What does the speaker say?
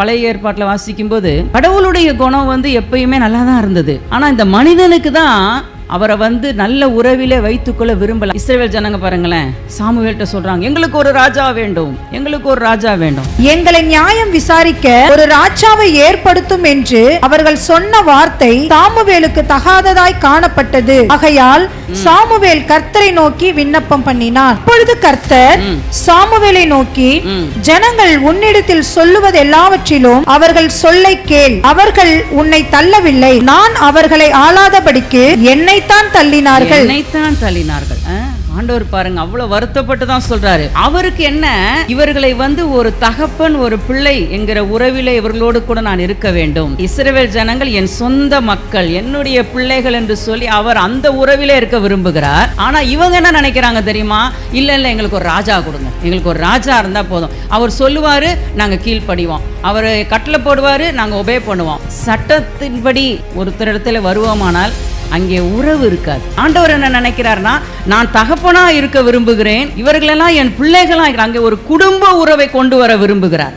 பழைய ஏற்பாட்டில் வாசிக்கும் போது கடவுளுடைய குணம் எப்பயுமே நல்லா தான் இருந்தது. ஆனா இந்த மனிதனுக்கு தான் அவரை நல்ல உறவிலே வைத்துக்கொள்ள விரும்பல. இஸ்ரவேல் ஜனங்க பாருங்களேன், சாமுவேல்ட்ட சொல்றாங்க, எங்களுக்கு ஒரு ராஜா வேண்டும், எங்களுக்கு ஒரு ராஜா வேண்டும், எங்களை நியாயம் விசாரிக்க ஒரு ராஜாவை ஏற்படுத்தும் என்று அவர்கள் சொன்ன வார்த்தை சாமுவேலுக்கு தகாததாய் காணப்பட்டது. ஆகையால் சாமுவேல் கர்த்தரை நோக்கி விண்ணப்பம் பண்ணினார். அப்பொழுது கர்த்தர் சாமுவேலை நோக்கி, ஜனங்கள் உன்னிடத்தில் சொல்லுவது எல்லாவற்றிலும் அவர்கள் சொல்லை கேள். அவர்கள் உன்னை தள்ளவில்லை, நான் அவர்களை ஆளாதபடிக்கு என்னைத்தான் தள்ளினார்கள். ஆண்டவர் பாருங்க, அவ்வளவு வருத்தப்பட்டு தான் சொல்றாரு. அவருக்கு என்ன, இவர்களை ஒரு தகப்பன் ஒரு பிள்ளை என்கிற உறவிலே இவர்களோடு கூட நான் இருக்க வேண்டும். இஸ்ரவேல் ஜனங்கள் என் சொந்த மக்கள், என்னுடைய பிள்ளைகள் என்று சொல்லி அவர் அந்த உறவிலே இருக்க விரும்புகிறார். ஆனா இவங்க என்ன நினைக்கிறாங்க தெரியுமா? இல்ல இல்ல, எங்களுக்கு ஒரு ராஜா கொடுங்க, எங்களுக்கு ஒரு ராஜா இருந்தா போதும். அவர் சொல்லுவாரு, நாங்க கீழ்ப்படிவோம். அவர் கட்டளை போடுவாரு, நாங்க ஒபே பண்ணுவோம். சட்டத்தின்படி ஒருத்தர் இடத்துல வருவோமானால் அங்கே உறவு இருக்காது. ஆண்டவர் என்ன நினைக்கிறார்னா, நான் தகப்பனா இருக்க விரும்புகிறேன், இவர்களெல்லாம் என் பிள்ளைகளா, அங்கே ஒரு குடும்ப உறவை கொண்டு வர விரும்புகிறார்.